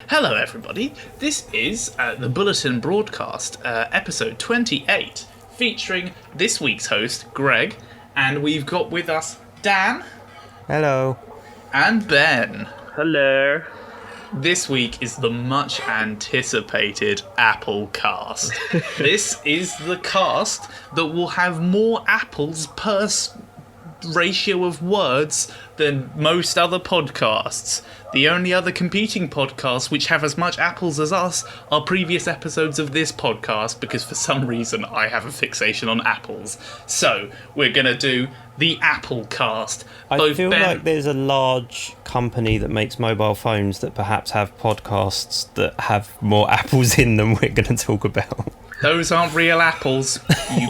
Hello, everybody. This is the Bulletin broadcast, episode 28, featuring this week's host, Greg, and we've got with us Dan. Hello. And Ben. Hello. This week is the much anticipated Applecast. This is the cast that will have more apples per ratio of words than most other podcasts. The only other competing podcasts which have as much apples as us are previous episodes of this podcast, because for some reason I have a fixation on apples. So, we're going to do the Applecast. I feel like there's a large company that makes mobile phones that perhaps have podcasts that have more apples in them we're going to talk about. Those aren't real apples.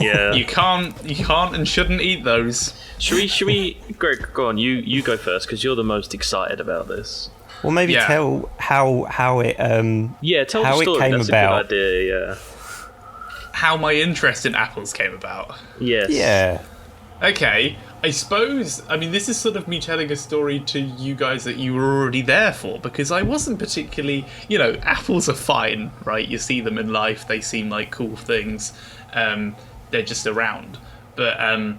You can't and shouldn't eat those. Should we, Greg, go on, you go first, because you're the most excited about this. Well, maybe tell how it tell how the story. it came That's about. a good idea, yeah. How my interest in apples came about. Yes. Yeah. Okay, I suppose, this is sort of me telling a story to you guys that you were already there for, because I wasn't particularly, apples are fine, right? You see them in life, they seem like cool things, they're just around. But, a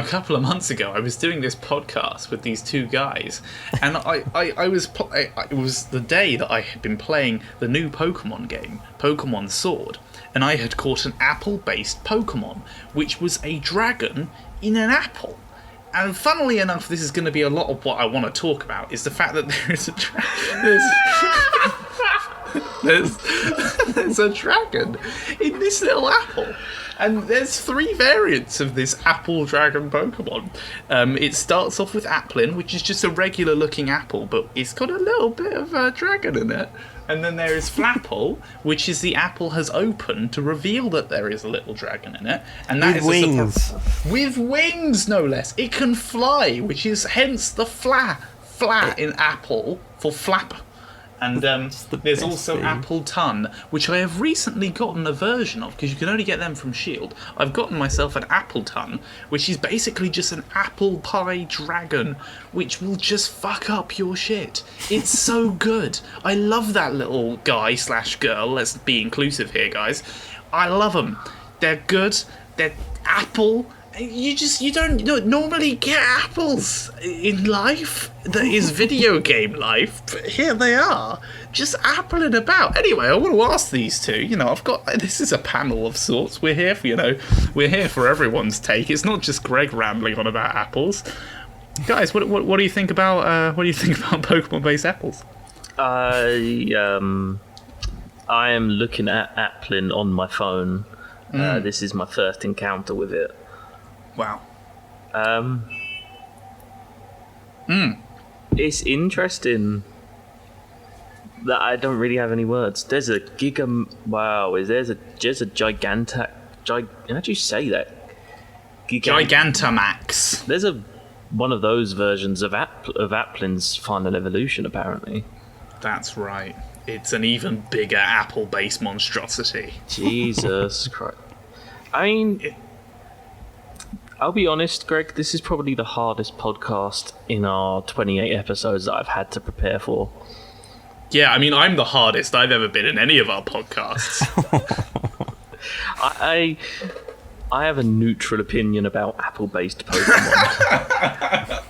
couple of months ago, I was doing this podcast with these two guys, and it was the day that I had been playing the new Pokemon game, Pokemon Sword, and I had caught an apple-based Pokemon, which was a dragon in an apple. And funnily enough, this is going to be a lot of what I want to talk about, is the fact that there is there's a dragon in this little apple. And there's 3 variants of this apple dragon Pokemon. It starts off with Applin, which is just a regular looking apple, but it's got a little bit of a dragon in it. And then there is Flapple, which is the apple has opened to reveal that there is a little dragon in it. And that With is wings. With wings, no less. It can fly, which is hence the fla in apple for flap. And there's also thing. Apple Ton, which I have recently gotten a version of, because you can only get them from S.H.I.E.L.D. I've gotten myself an Apple Ton, which is basically just an apple pie dragon, which will just fuck up your shit. It's so good. I love that little guy / girl. Let's be inclusive here, guys. I love them. They're good. They're apple. You don't normally get apples in life that is video game life, but here they are, just appling about. Anyway, I want to ask these two, this is a panel of sorts. We're here for everyone's take. It's not just Greg rambling on about apples. Guys, what do you think about Pokemon based apples? I am looking at Applin on my phone. This is my first encounter with it. Wow. It's interesting that I don't really have any words. There's a there's a gigantic how do you say that? Gigantamax. There's one of those versions of Applin's final evolution, apparently. That's right. It's an even bigger apple-based monstrosity. Jesus Christ. I'll be honest, Greg, this is probably the hardest podcast in our 28 episodes that I've had to prepare for. Yeah, I'm the hardest I've ever been in any of our podcasts. I have a neutral opinion about apple-based Pokemon.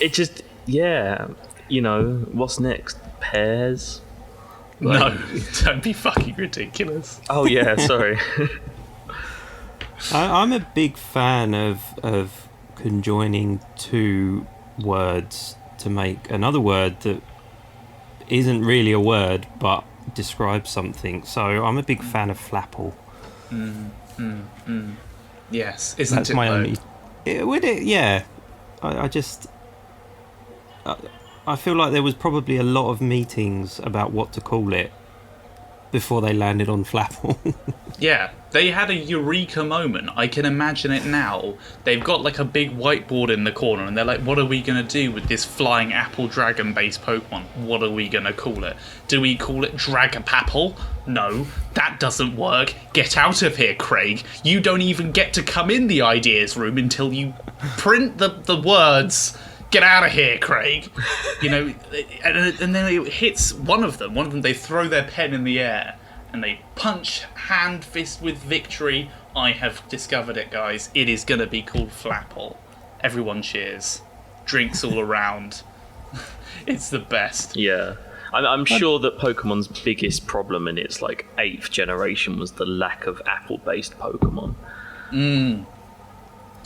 It just, what's next? Pears? No, don't be fucking ridiculous. Oh, yeah, sorry. I'm a big fan of conjoining 2 words to make another word that isn't really a word but describes something. So I'm a big fan of Flapple. Yes, isn't That's it? my though? only. Would it? Yeah. I feel like there was probably a lot of meetings about what to call it before they landed on Flapple. Yeah, they had a eureka moment. I can imagine it now. They've got like a big whiteboard in the corner and they're like, what are we going to do with this flying apple dragon based Pokemon? What are we going to call it? Do we call it Dragapapple? No, that doesn't work. Get out of here, Craig. You don't even get to come in the ideas room until you print the words. get out of here, Craig. You know, and then it hits one of them. One of them, they throw their pen in the air and they punch hand fist with victory. I have discovered it, guys. It is going to be called Flapple. Everyone cheers. Drinks all around. It's the best. Yeah. I'm sure that Pokemon's biggest problem in its like 8th generation was the lack of apple-based Pokemon.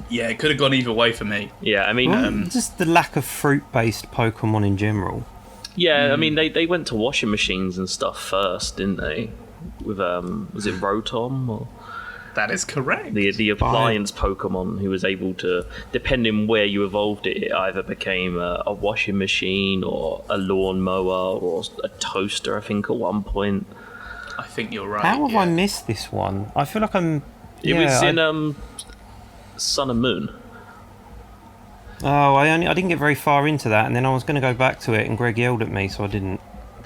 Yeah, it could have gone either way for me. Yeah, I mean... just the lack of fruit-based Pokemon in general. Yeah, I mean, they went to washing machines and stuff first, didn't they? With, was it Rotom? Or That is correct. the appliance Pokemon who was able to, depending where you evolved it, it either became a washing machine or a lawnmower or a toaster, I think, at one point. I think you're right. How have I missed this one? I feel like I'm... It was in Sun and Moon. Oh, I didn't get very far into that, and then I was going to go back to it, and Greg yelled at me, so I didn't.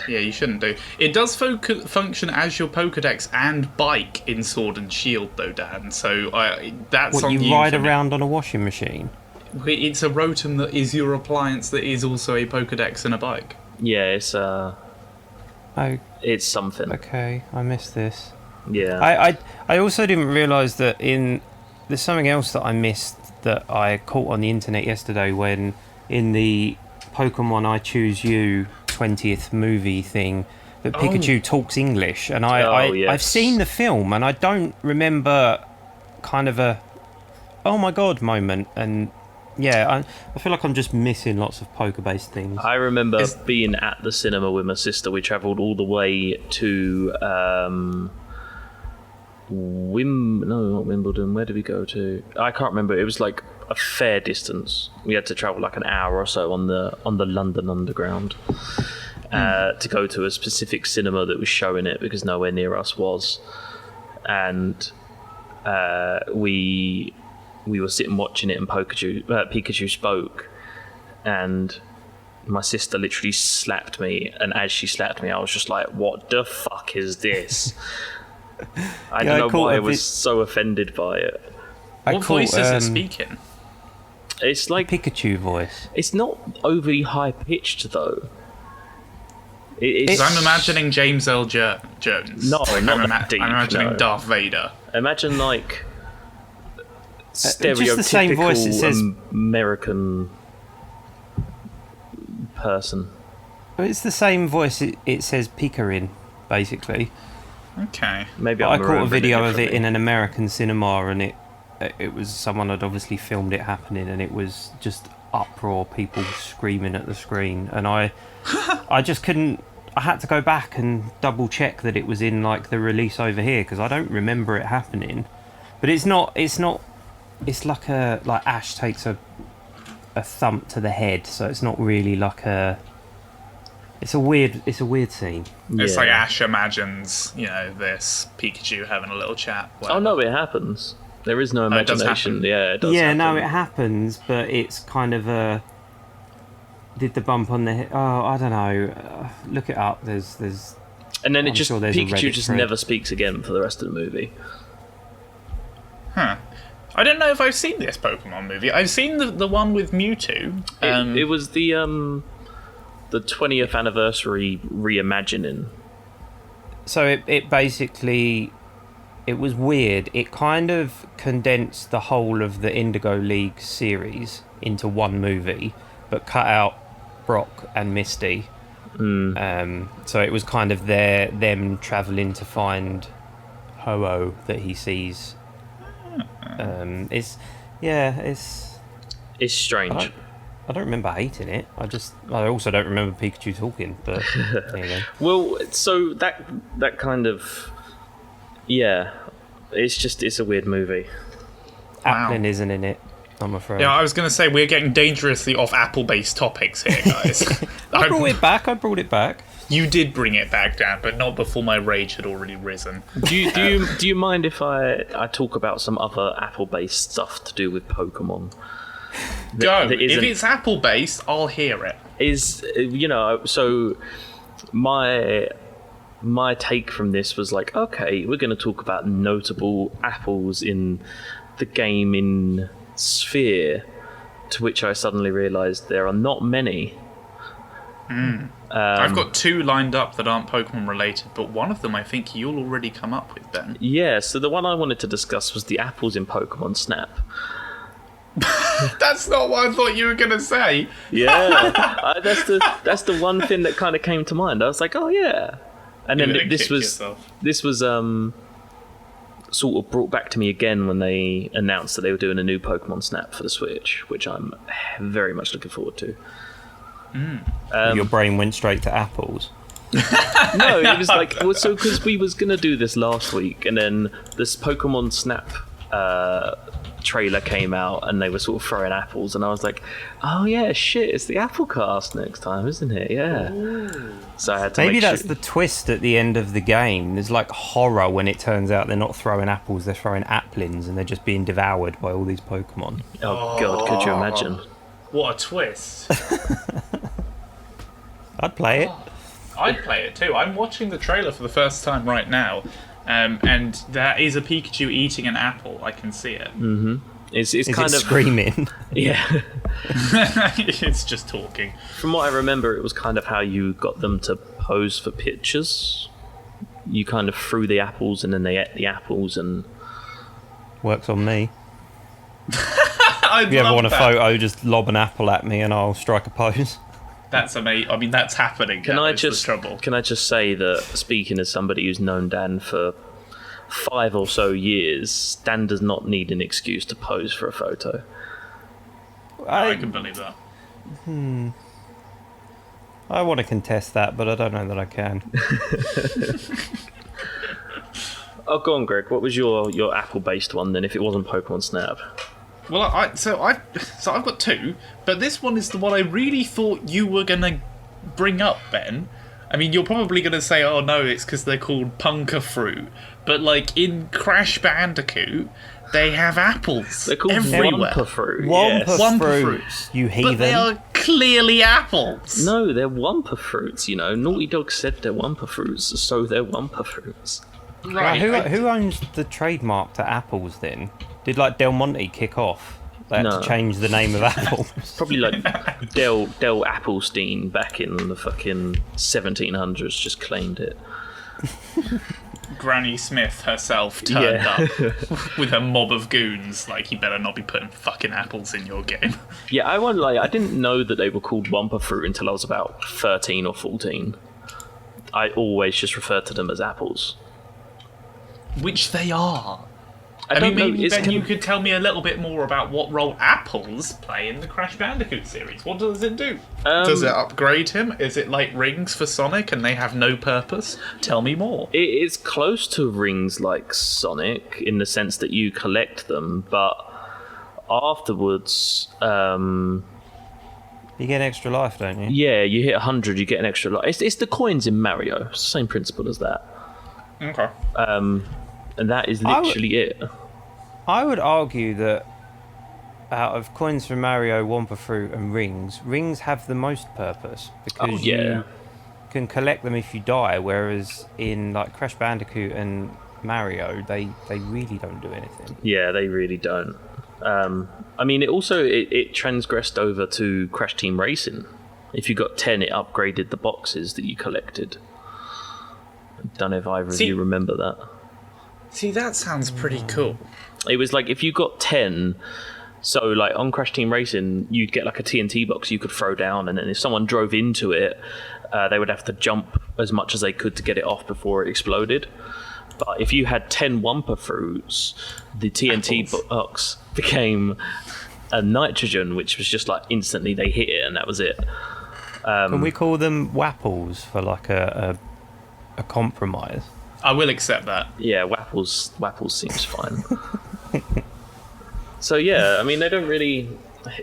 Yeah, you shouldn't do. It does function as your Pokedex and bike in Sword and Shield, though, Dan. So that's What, on you you. ride around on a washing machine? It's a Rotom that is your appliance that is also a Pokedex and a bike. Yeah, it's Oh, it's something. okay, I missed this. Yeah. I also didn't realise that there's something else that I missed that I caught on the internet yesterday when in the Pokemon I Choose You 20th movie thing that Pikachu talks English, and I've seen the film and I don't remember kind of a oh my god moment, and yeah, I feel like I'm just missing lots of poker-based things. I remember being at the cinema with my sister. We travelled all the way to not Wimbledon. Where did we go to? I can't remember. It was like a fair distance. We had to travel like an hour or so on the London Underground to go to a specific cinema that was showing it because nowhere near us was, and we were sitting watching it, and Pikachu spoke, and my sister literally slapped me, and as she slapped me, I was just like, "What the fuck is this?" I don't know why I was so offended by it. What voice is it speaking? It's like Pikachu voice. It's not overly high pitched though. I'm imagining James L. Jones. No, not that deep. I'm imagining no. Darth Vader. Imagine like stereotypical just the same voice that says American person. It's the same voice it says Pika in, basically. Okay. Maybe I caught a video of it in an American cinema, and it was someone had obviously filmed it happening, and it was just uproar, people screaming at the screen, and I just couldn't. I had to go back and double check that it was in like the release over here because I don't remember it happening. But it's not. It's like Ash takes a thump to the head, so it's not really like a. It's a weird scene. It's like Ash imagines, this Pikachu having a little chat. Oh no, it happens. There is no imagination. It does happen. No, it happens, but it's kind of a. Did the bump on the head? Oh, I don't know. Look it up. There's. And then I'm sure there's a Pikachu Reddit just thread. never speaks again for the rest of the movie. Huh. I don't know if I've seen this Pokemon movie. I've seen the one with Mewtwo. It was the 20th anniversary reimagining. So it basically, it was weird. It kind of condensed the whole of the Indigo League series into one movie, but cut out Brock and Misty. So it was kind of them travelling to find Ho-Oh that he sees. It's strange. I don't remember hating it. I also don't remember Pikachu talking, but there you go. Well, so that kind of it's a weird movie. Applin isn't in it, I'm afraid. Yeah, I was going to say we're getting dangerously off Apple-based topics here, guys. I brought it back. You did bring it back, Dan, but not before my rage had already risen. Do you mind if I talk about some other Apple-based stuff to do with Pokemon? Go. If it's Apple-based, I'll hear it. So my take from this was like, okay, we're going to talk about notable apples in the gaming sphere. To which I suddenly realised there are not many. I've got 2 lined up that aren't Pokemon related, but one of them I think you'll already come up with, Ben. Yeah, so the one I wanted to discuss was the apples in Pokemon Snap. That's not what I thought you were going to say. Yeah, that's the one thing that kind of came to mind. I was like, oh yeah, and You're then gonna this kick was yourself. Sort of brought back to me again when they announced that they were doing a new Pokemon Snap for the Switch, which I'm very much looking forward to. Your brain went straight to apples. No, it was like, well, so because we was gonna do this last week, and then this Pokemon Snap trailer came out, and they were sort of throwing apples, and I was like, oh yeah, shit, it's the Applecast next time, isn't it? Yeah. Ooh. So I had to Maybe make that's sure. the twist at the end of the game. There's like horror when it turns out they're not throwing apples, they're throwing applins, and they're just being devoured by all these Pokemon. Oh god, could you imagine? What a twist. I'd play it. I'd play it too. I'm watching the trailer for the first time right now, and there is a Pikachu eating an apple. I can see it. It's Is kind it of screaming? yeah. It's just talking. From what I remember, it was kind of how you got them to pose for pictures. You kind of threw the apples, and then they ate the apples, and Works on me. I'd If you ever love want a that. photo, just lob an apple at me and I'll strike a pose. That's amazing. I mean, that's happening. Can That I is just the trouble. can I just say that, speaking as somebody who's known Dan for 5 or so years, Dan does not need an excuse to pose for a photo. I can believe that. I want to contest that, but I don't know that I can. Oh, go on, Greg. What was your apple-based one then, if it wasn't Pokemon Snap? Well, so I've got 2, but this one is the one I really thought you were gonna bring up, Ben. I mean, you're probably gonna say, "Oh no, it's because they're called punka fruit," but like in Crash Bandicoot, they have apples. They're called everywhere. Wumpa fruit. Wumpa Yes. Wumpa fruits, you But heathen. they are clearly apples. No, they're Wumpa fruits, you know. Naughty Dog said they're Wumpa fruits, so they're Wumpa fruits. Right. Who owns the trademark to apples then? Did like Del Monte kick off? They had No. to change the name of apples. Probably like Del Applestein back in the fucking 1700s just claimed it. Granny Smith herself turned Yeah. up with a mob of goons. Like, you better not be putting fucking apples in your game. Yeah, I won't lie, I didn't know that they were called Wumpa fruit until I was about 13 or 14. I always just referred to them as apples. Which they are. I I don't mean, know, maybe it's then kind you of- could tell me a little bit more about what role apples play in the Crash Bandicoot series. What does it do? Does it upgrade him? Is it like rings for Sonic and they have no purpose? Tell me more. It is close to rings like Sonic in the sense that you collect them, but afterwards, You get extra life, don't you? yeah, you hit 100, you get an extra life. It's the coins in Mario. It's the same principle as that. Okay. And that is literally it. I would argue that out of coins from Mario, Wumpa Fruit, and rings have the most purpose because Oh, yeah. you can collect them if you die. Whereas in like Crash Bandicoot and Mario, they really don't do anything. Yeah, they really don't. I mean, it transgressed over to Crash Team Racing. If you got 10, it upgraded the boxes that you collected. I don't know if either of you remember that. See, that sounds pretty cool. It was like if you got 10, so like on Crash Team Racing, you'd get like a TNT box you could throw down, and then if someone drove into it, they would have to jump as much as they could to get it off before it exploded. But if you had 10 Wumpa fruits, the TNT Apples. box became a nitrogen, which was just like instantly they hit it, and that was it. Can we call them Wapples for like a compromise? I will accept that. Yeah, Wapples seems fine. So yeah, I mean, they don't really.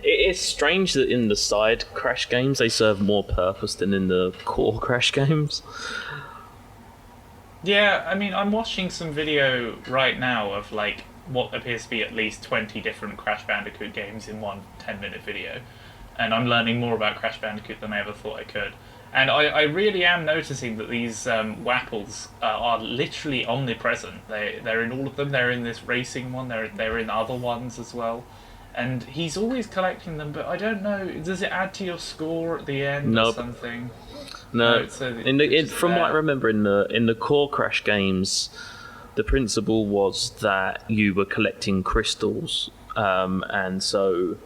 It's strange that in the side Crash games they serve more purpose than in the core Crash games. Yeah, I mean, I'm watching some video right now of like what appears to be at least 20 different Crash Bandicoot games in one 10-minute video. And I'm learning more about Crash Bandicoot than I ever thought I could. And I really am noticing that these Wapples are literally omnipresent. They're in all of them. They're in this racing one. They're in other ones as well. and he's always collecting them. But I don't know. Does it add to your score at the end or Nope. something? No, So from what I remember in the Core Crash games, the principle was that you were collecting crystals, and so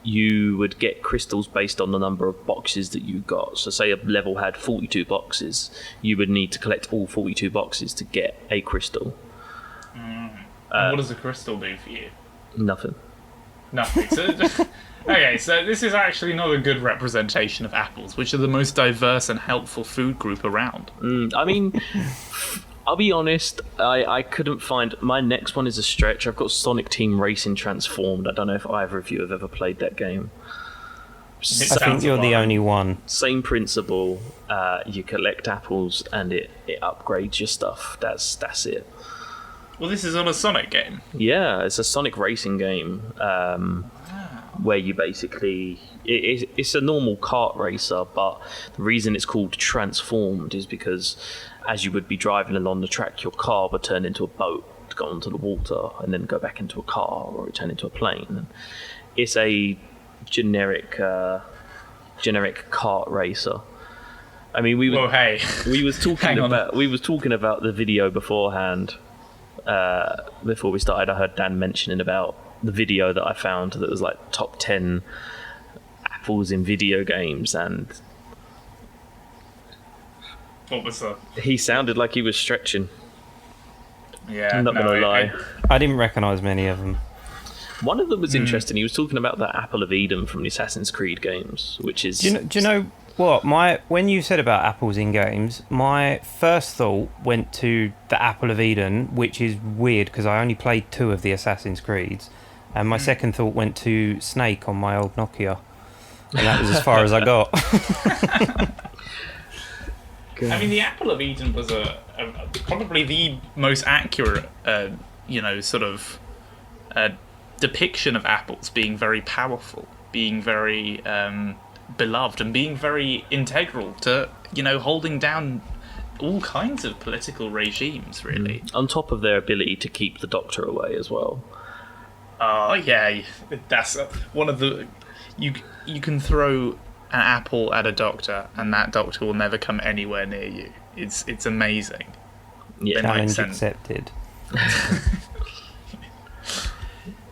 you would get crystals based on the number of boxes that you got. So say a level had 42 boxes, you would need to collect all 42 boxes to get a crystal. And what does a crystal do for you? Nothing. Nothing. So, okay, so this is actually not a good representation of apples, which are the most diverse and helpful food group around. I mean, I'll be honest, I couldn't find... My next one is a stretch. I've got Sonic Team Racing Transformed. I don't know if either of you have ever played that game. I think you're the only one. Same principle. You collect apples and it upgrades your stuff. That's it. Well, this is on a Sonic game. Yeah, it's a Sonic racing game where you basically... It's a normal kart racer, but the reason it's called Transformed is because as you would be driving along the track, your car would turn into a boat to go onto the water and then go back into a car or turn into a plane. And it's a generic kart racer. I mean, we was talking about the video beforehand. Before we started, I heard Dan mentioning about the video that I found that was like top 10 apples in video games, and What was that? he sounded like he was stretching. Yeah, I'm not gonna lie. I didn't recognise many of them. One of them was interesting. He was talking about the Apple of Eden from the Assassin's Creed games, which is... Do you know what? When you said about apples in games, my first thought went to the Apple of Eden, which is weird because I only played 2 of the Assassin's Creeds, and my second thought went to Snake on my old Nokia, and that was as far as I got. I mean, the Apple of Eden was probably the most accurate, depiction of apples being very powerful, being very beloved, and being very integral to, holding down all kinds of political regimes, really. On top of their ability to keep the Doctor away as well. Oh, yeah, that's one of the... You can throw an apple at a doctor, and that doctor will never come anywhere near you. It's amazing. Yeah, challenge accepted.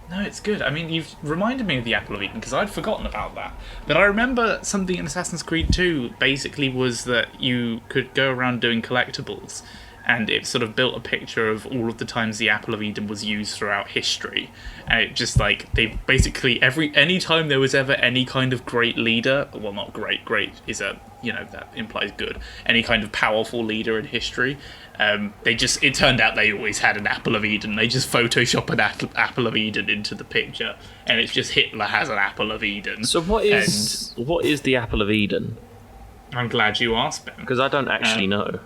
No, it's good. I mean, you've reminded me of the Apple of Eden because I'd forgotten about that. But I remember something in Assassin's Creed 2 basically was that you could go around doing collectibles, and it sort of built a picture of all of the times the Apple of Eden was used throughout history. And it just they basically any time there was ever any kind of great leader, well, not great is a, that implies good, any kind of powerful leader in history, it turned out they always had an Apple of Eden. They just Photoshop an Apple of Eden into the picture, and it's just Hitler has an Apple of Eden. So what is the Apple of Eden? I'm glad you asked, Ben. Because I don't actually know.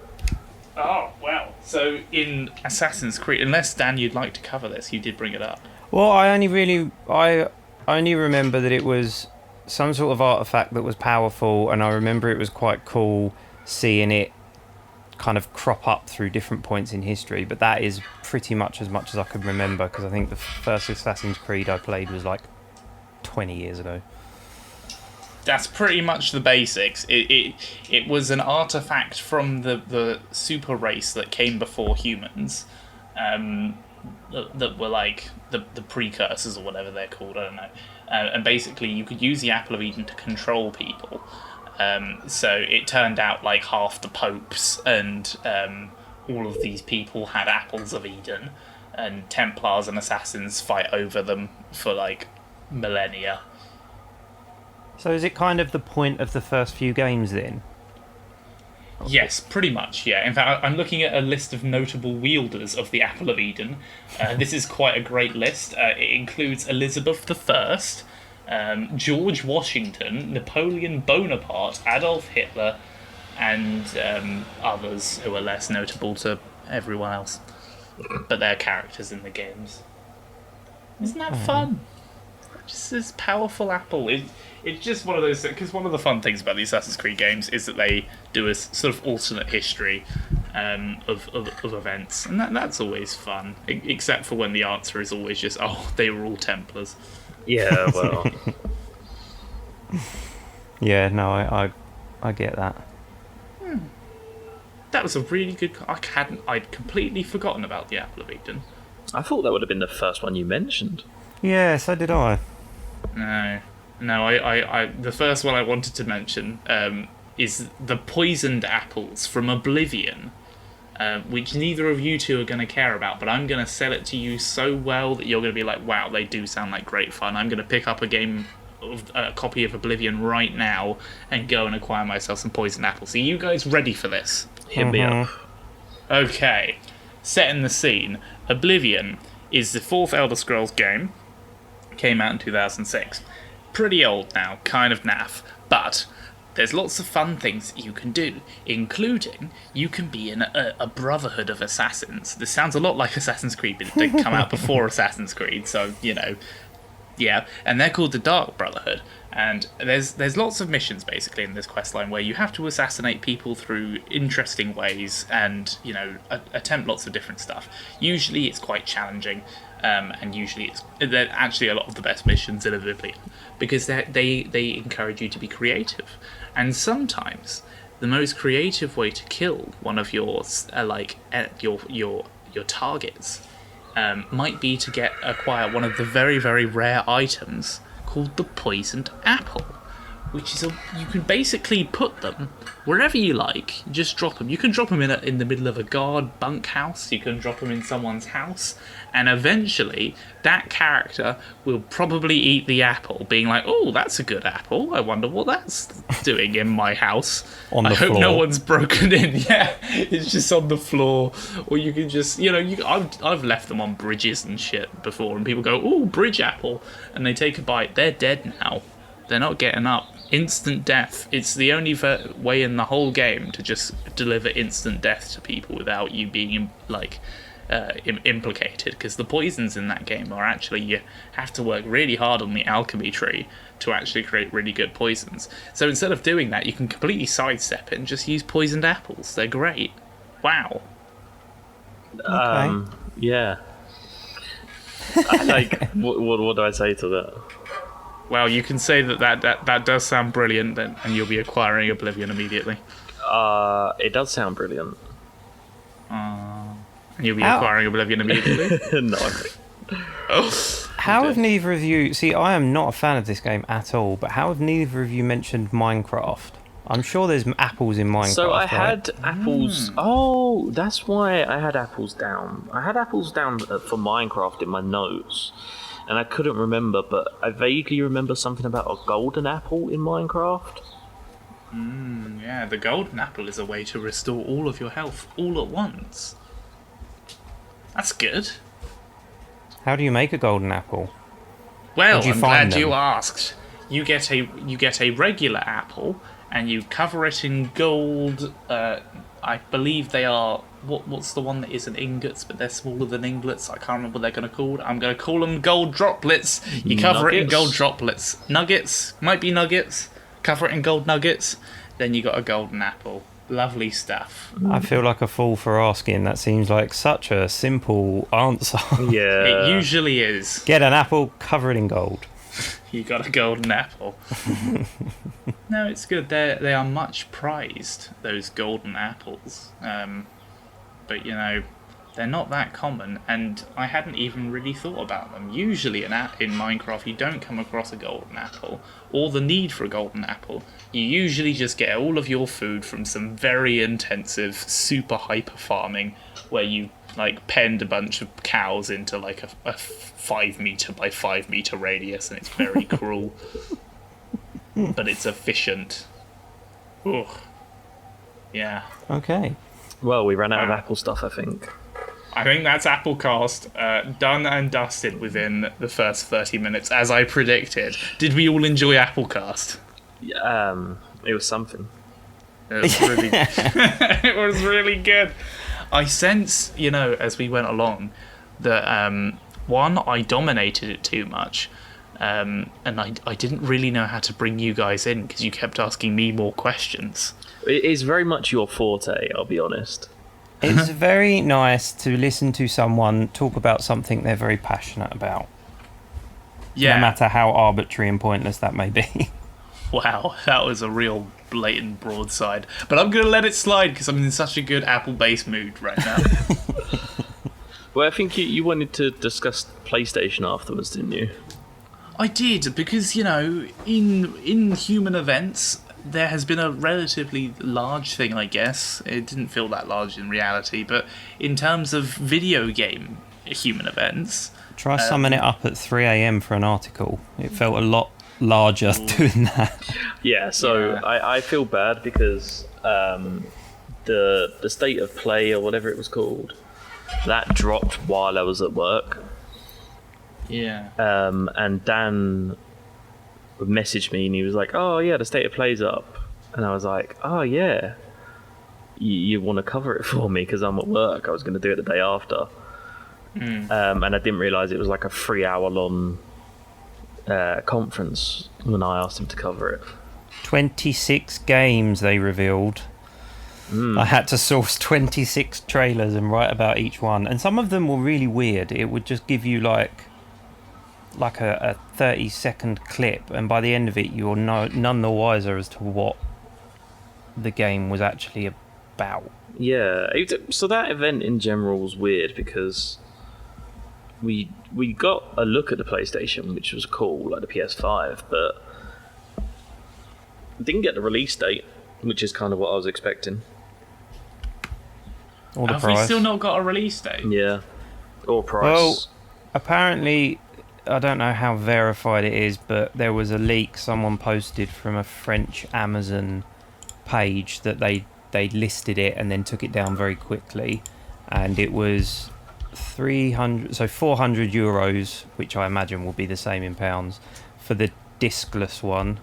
Oh, well. So in Assassin's Creed, unless, Dan, you'd like to cover this, you did bring it up. Well, I only remember that it was some sort of artifact that was powerful, and I remember it was quite cool seeing it kind of crop up through different points in history, but that is pretty much as I could remember, because I think the first Assassin's Creed I played was like 20 years ago. That's pretty much the basics. It was an artifact from the super race that came before humans, that were like the precursors or whatever they're called, I don't know. And basically you could use the Apple of Eden to control people. So it turned out like half the popes and all of these people had apples of Eden, and Templars and assassins fight over them for like millennia. So is it kind of the point of the first few games then? Yes, pretty much, yeah. In fact, I'm looking at a list of notable wielders of the Apple of Eden. This is quite a great list. It includes Elizabeth I, George Washington, Napoleon Bonaparte, Adolf Hitler, and others who are less notable to everyone else. But they're characters in the games. Isn't that fun? Just this powerful apple. It's just one of those, because one of the fun things about the Assassin's Creed games is that they do a sort of alternate history, of events, and that's always fun. Except for when the answer is always just, oh, they were all Templars. Yeah, well, Yeah, no, I get that. That was a really good. I'd completely forgotten about the Apple of Eden. I thought that would have been the first one you mentioned. Yeah, so did I. No. I the first one I wanted to mention is the poisoned apples from Oblivion, which neither of you two are going to care about, but I'm going to sell it to you so well that you're going to be like, wow, they do sound like great fun. I'm going to pick up a copy of Oblivion right now and go and acquire myself some poisoned apples. Are you guys ready for this? Hit me up. Okay, setting the scene. Oblivion is the fourth Elder Scrolls game. Came out in 2006. Pretty old now, kind of naff, but there's lots of fun things you can do, including you can be in a brotherhood of assassins. This sounds a lot like Assassin's Creed, but it did come out before Assassin's Creed, so, you know, yeah. And they're called the Dark Brotherhood. And there's lots of missions, basically, in this questline where you have to assassinate people through interesting ways and, you know, attempt lots of different stuff. Usually it's quite challenging, and usually they're actually a lot of the best missions in Oblivion, because they encourage you to be creative. And sometimes the most creative way to kill one of your targets might be to acquire one of the very, very rare items called the poisoned apple, which is you can basically put them wherever you like. Just drop them. You can drop them in the middle of a guard bunkhouse. You can drop them in someone's house, and eventually that character will probably eat the apple, being like, "Oh, that's a good apple. I wonder what that's doing in my house. I hope no one's broken in." Yeah, it's just on the floor, or you can just, you know, I've left them on bridges and shit before, and people go, "Oh, bridge apple," and they take a bite. They're dead now. They're not getting up. Instant death. It's the only way in the whole game to just deliver instant death to people without you being implicated, because the poisons in that game are actually, you have to work really hard on the alchemy tree to actually create really good poisons. So instead of doing that, you can completely sidestep it and just use poisoned apples. They're great. Wow. Okay. Yeah. What do I say to that? Well, you can say that does sound brilliant, and you'll be acquiring Oblivion immediately. It does sound brilliant. And you'll be acquiring Oblivion immediately? No. How have neither of you... See, I am not a fan of this game at all, but how have neither of you mentioned Minecraft? I'm sure there's apples in Minecraft. So I had apples... Oh, that's why I had apples down. I had apples down for Minecraft in my notes, and I couldn't remember, but I vaguely remember something about a golden apple in Minecraft. Yeah, the golden apple is a way to restore all of your health all at once. That's good. How do you make a golden apple? Well, I'm glad you asked. You get a regular apple, and you cover it in gold. I believe they are... What's the one that isn't ingots, but they're smaller than ingots? I can't remember what they're going to call. I'm going to call them gold droplets. You cover it in gold droplets. Nuggets. Might be nuggets. Cover it in gold nuggets. Then you got a golden apple. Lovely stuff. I feel like a fool for asking. That seems like such a simple answer. Yeah. It usually is. Get an apple, cover it in gold. You got a golden apple. No, it's good. They are much prized, those golden apples. But, you know, they're not that common, and I hadn't even really thought about them. Usually in Minecraft, you don't come across a golden apple, or the need for a golden apple. You usually just get all of your food from some very intensive, super hyper farming, where you, like, penned a bunch of cows into, like, a 5 meter by 5 meter radius, and it's very cruel. But it's efficient. Ugh. Yeah. Okay. Well, we ran out of apple stuff, I think. I think that's Applecast done and dusted within the first 30 minutes, as I predicted. Did we all enjoy Applecast? It was something. It was really, it was really good. I sense, you know, as we went along, that one, I dominated it too much, and I didn't really know how to bring you guys in because you kept asking me more questions. It is very much your forte, I'll be honest. It's very nice to listen to someone talk about something they're very passionate about. Yeah. No matter how arbitrary and pointless that may be. Wow, that was a real blatant broadside. But I'm going to let it slide because I'm in such a good Apple-based mood right now. Well, I think you wanted to discuss PlayStation afterwards, didn't you? I did, because, in human events, there has been a relatively large thing, I guess. It didn't feel that large in reality, but in terms of video game human events... Try summing it up at 3 a.m. for an article. It felt a lot larger doing that. Yeah, so yeah. I feel bad because the State of Play, or whatever it was called, that dropped while I was at work. Yeah. And Dan messaged me and he was like, "Oh yeah, the State of Play's up," and I was like, "Oh yeah, you want to cover it for me because I'm at work." I was going to do it the day after, and I didn't realise it was like a 3-hour long conference when I asked him to cover it. 26 games they revealed. I had to source 26 trailers and write about each one, and some of them were really weird. It would just give you like a 30-second clip, and by the end of it you're none the wiser as to what the game was actually about. Yeah, so that event in general was weird because we got a look at the PlayStation, which was cool, like the PS5, but didn't get the release date, which is kind of what I was expecting. Or the Have price. we still not got a release date? Yeah, or price. Well, apparently, I don't know how verified it is, but there was a leak someone posted from a French Amazon page that they listed it and then took it down very quickly, and it was 400 euros, which I imagine will be the same in pounds, for the discless one,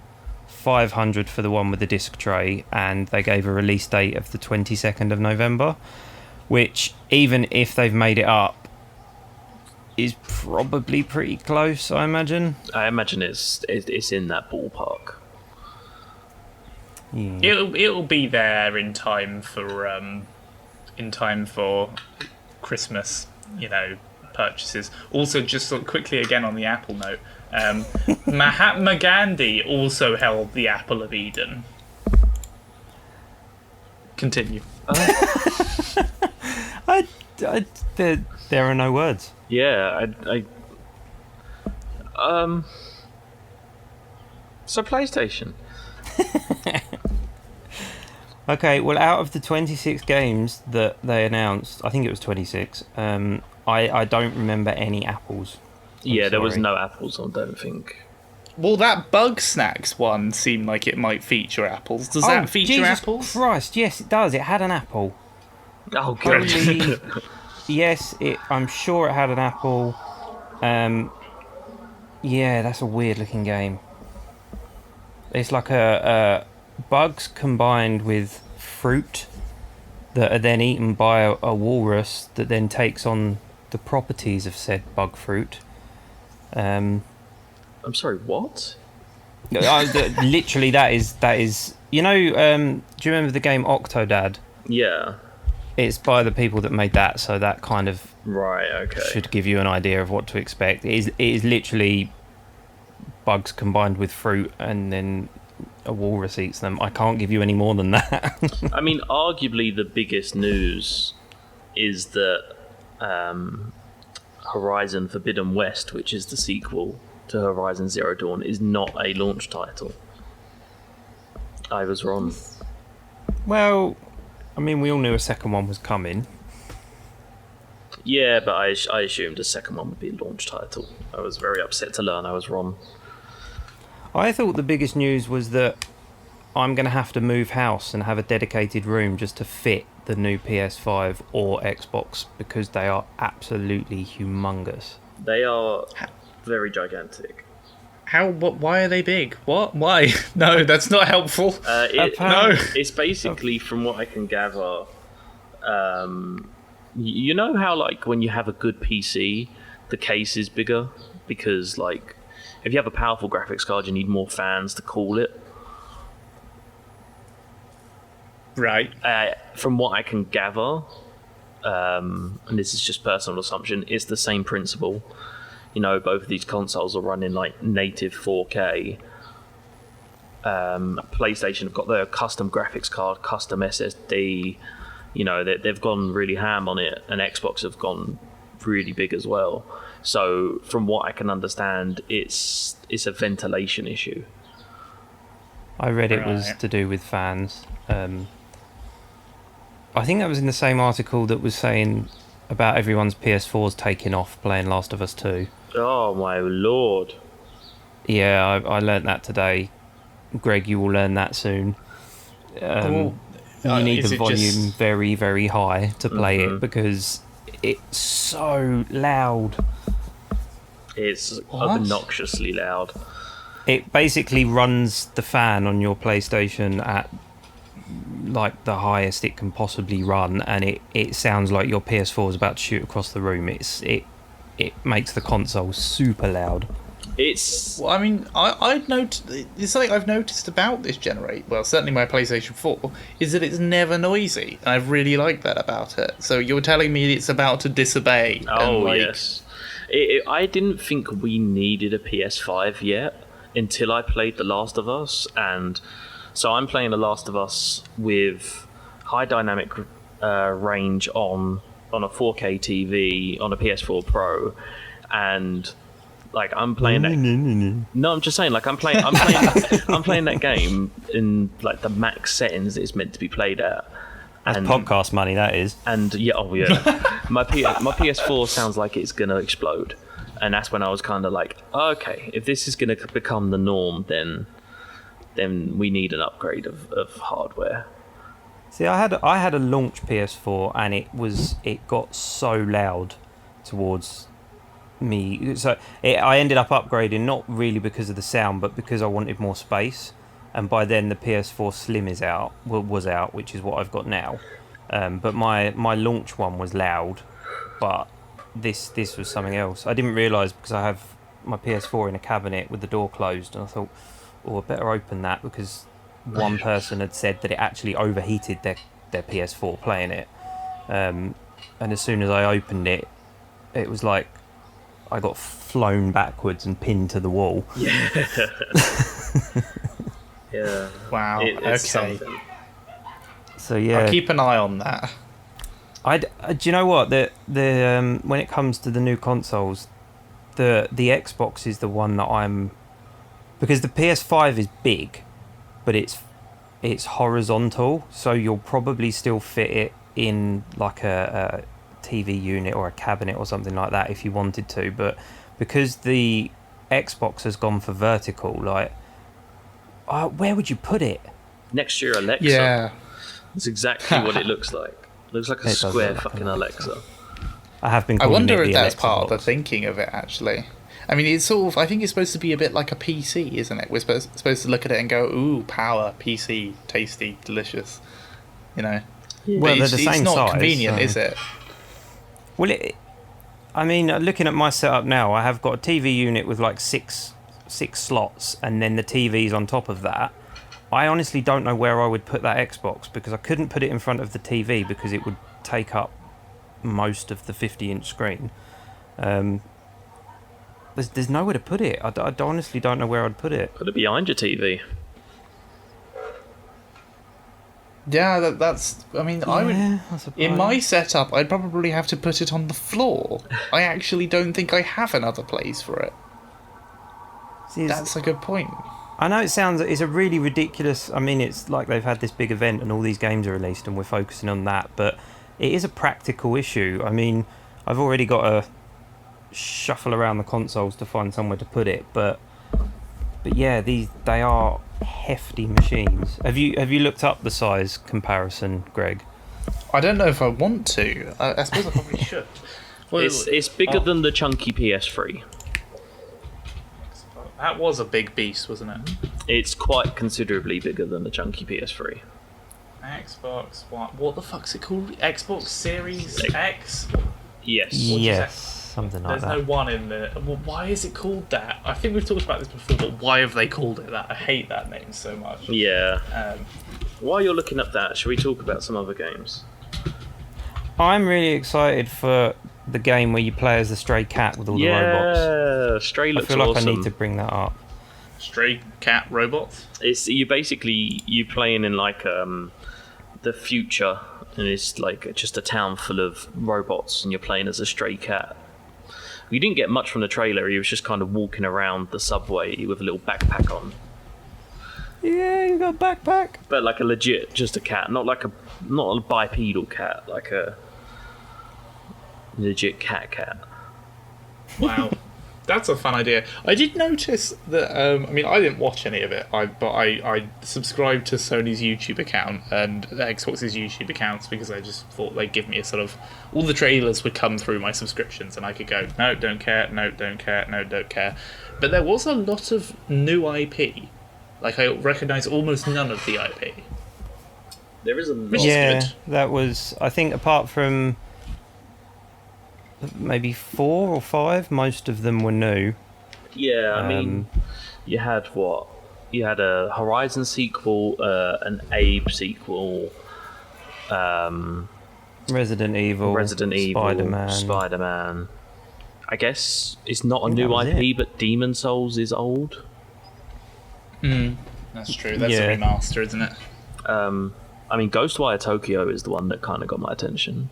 500 for the one with the disc tray, and they gave a release date of the 22nd of November, which, even if they've made it up, is probably pretty close, I imagine. I imagine it's in that ballpark. Yeah. It'll be there in time for Christmas, purchases. Also, just quickly again on the Apple note, Mahatma Gandhi also held the Apple of Eden. Continue. There are no words. Yeah, so PlayStation. Okay, well, out of the 26 games that they announced, I think it was 26, I don't remember any apples. There was no apples, I don't think. Well, that Bug Snacks one seemed like it might feature apples. Does that feature Jesus apples? Christ, yes, it does. It had an apple. Oh, God. Yes, I'm sure it had an apple. Yeah, that's a weird-looking game. It's like a bugs combined with fruit that are then eaten by a walrus that then takes on the properties of said bug fruit. I'm sorry, what? Literally, that is. Do you remember the game Octodad? Yeah. It's by the people that made that, so that kind of should give you an idea of what to expect. It is literally bugs combined with fruit, and then a walrus eats them. I can't give you any more than that. I mean, arguably the biggest news is that Horizon Forbidden West, which is the sequel to Horizon Zero Dawn, is not a launch title. I was wrong. Well, I mean, we all knew a second one was coming. Yeah, but I assumed a second one would be a launch title. I was very upset to learn I was wrong. I thought the biggest news was that I'm going to have to move house and have a dedicated room just to fit the new PS5 or Xbox, because they are absolutely humongous. They are very gigantic. Why are they big? What? Why? No, that's not helpful. No. It's basically, from what I can gather, you know how, like, when you have a good PC, the case is bigger? Because, like, if you have a powerful graphics card, you need more fans to cool it. Right. From what I can gather, and this is just personal assumption, it's the same principle. You know, both of these consoles are running like native 4K. PlayStation have got their custom graphics card, custom SSD. You know, they've gone really ham on it, and Xbox have gone really big as well. So, from what I can understand, it's a ventilation issue. I read it was to do with fans. I think that was in the same article that was saying about everyone's PS4s taking off playing Last of Us 2. Oh my lord. Yeah, I learnt that today. Greg, you will learn that soon. You need the volume very, very high to play it because it's so loud. It's obnoxiously loud. It basically runs the fan on your PlayStation at like the highest it can possibly run, and it sounds like your PS4 is about to shoot across the room. It makes the console super loud. Well, I mean, I'd it's something I've noticed about this generation. Well, certainly my PlayStation 4 is that it's never noisy, and I really like that about it. So you're telling me it's about to disobey? Oh yes. I didn't think we needed a PS5 yet until I played The Last of Us, and so I'm playing The Last of Us with high dynamic range on a 4K TV on a PS4 Pro, and like I'm playing that. No, I'm just saying, like I'm playing that game in like the max settings it's meant to be played at. That's podcast money, that is. And yeah, my PS4 sounds like it's gonna explode, and that's when I was kind of like, okay, if this is gonna become the norm, then we need an upgrade of hardware. See, I had a launch PS4, and it got so loud towards me. So I ended up upgrading not really because of the sound, but because I wanted more space. And by then the PS4 Slim was out, which is what I've got now. But my launch one was loud, but this was something else. I didn't realise because I have my PS4 in a cabinet with the door closed, and I thought, I better open that because one person had said that it actually overheated their PS4 playing it. And as soon as I opened it, it was like I got flown backwards and pinned to the wall. Yeah. Yeah. Wow. It's okay. Something. So yeah, I'll keep an eye on that. do you know what the when it comes to the new consoles, the Xbox is the one that because the PS5 is big, but it's horizontal, so you'll probably still fit it in like a TV unit or a cabinet or something like that if you wanted to. But because the Xbox has gone for vertical, like, where would you put it? Next year, Alexa. Yeah. That's exactly what it looks like. It looks like a square fucking Alexa. I have been. I wonder if that's Alexa part of box. the thinking of it, actually. I mean, it's sort of. I think it's supposed to be a bit like a PC, isn't it? We're supposed to look at it and go, "Ooh, power, PC, tasty, delicious." You know. Yeah. Well, But they're the same it's not size, convenient, so- is it? Well, I mean, looking at my setup now, I have got a TV unit with like six slots, and then the TV's on top of that. I honestly don't know where I would put that Xbox because I couldn't put it in front of the TV because it would take up most of the 50-inch screen. There's nowhere to put it. I honestly don't know where I'd put it. Put it behind your TV. Yeah, that's. I mean, I would. I suppose. In my setup, I'd probably have to put it on the floor. I actually don't think I have another place for it. See, That's a good point. I know it's a really ridiculous. I mean, it's like they've had this big event and all these games are released, and we're focusing on that. But it is a practical issue. I mean, I've already got to shuffle around the consoles to find somewhere to put it. But yeah, they are hefty machines. Have you looked up the size comparison, Greg? I don't know if I want to. I suppose I probably should. Well, It's bigger than the chunky PS3. that was a big beast, wasn't it? It's quite considerably bigger than the chunky PS3. Xbox One. What the fuck's it called? Xbox Series X? Yes. Yes, something like There's that. no one in there. Well, why is it called that? I think we've talked about this before, but why have they called it that? I hate that name so much. Yeah. While you're looking up that, should we talk about some other games? I'm really excited for the game where you play as the stray cat with all the robots. Yeah, Stray I looks feel like awesome. I need to bring that up. Stray cat robots. It's you playing in like the future, and it's like just a town full of robots, and you're playing as a stray cat. You didn't get much from the trailer. He was just kind of walking around the subway with a little backpack on. Yeah, you got a backpack. But like a legit, just a cat, not a bipedal cat, like a legit cat. Wow. That's a fun idea. I did notice that, I mean, I didn't watch any of it, but I subscribed to Sony's YouTube account and Xbox's YouTube accounts because I just thought they'd give me a sort of... All the trailers would come through my subscriptions and I could go, no, don't care, no, don't care, no, don't care. But there was a lot of new IP. Like, I recognise almost none of the IP. There is a lot. Which is Yeah, good. that was. I think apart from maybe 4 or 5, most of them were new. Yeah, I mean, you had what? You had a Horizon sequel, an Abe sequel, Resident Evil, Spider-Man. I guess it's not a think new that was IP, it. but Demon Souls is old. That's true. That's Yeah. a remaster, isn't it? I mean, Ghostwire Tokyo is the one that kind of got my attention.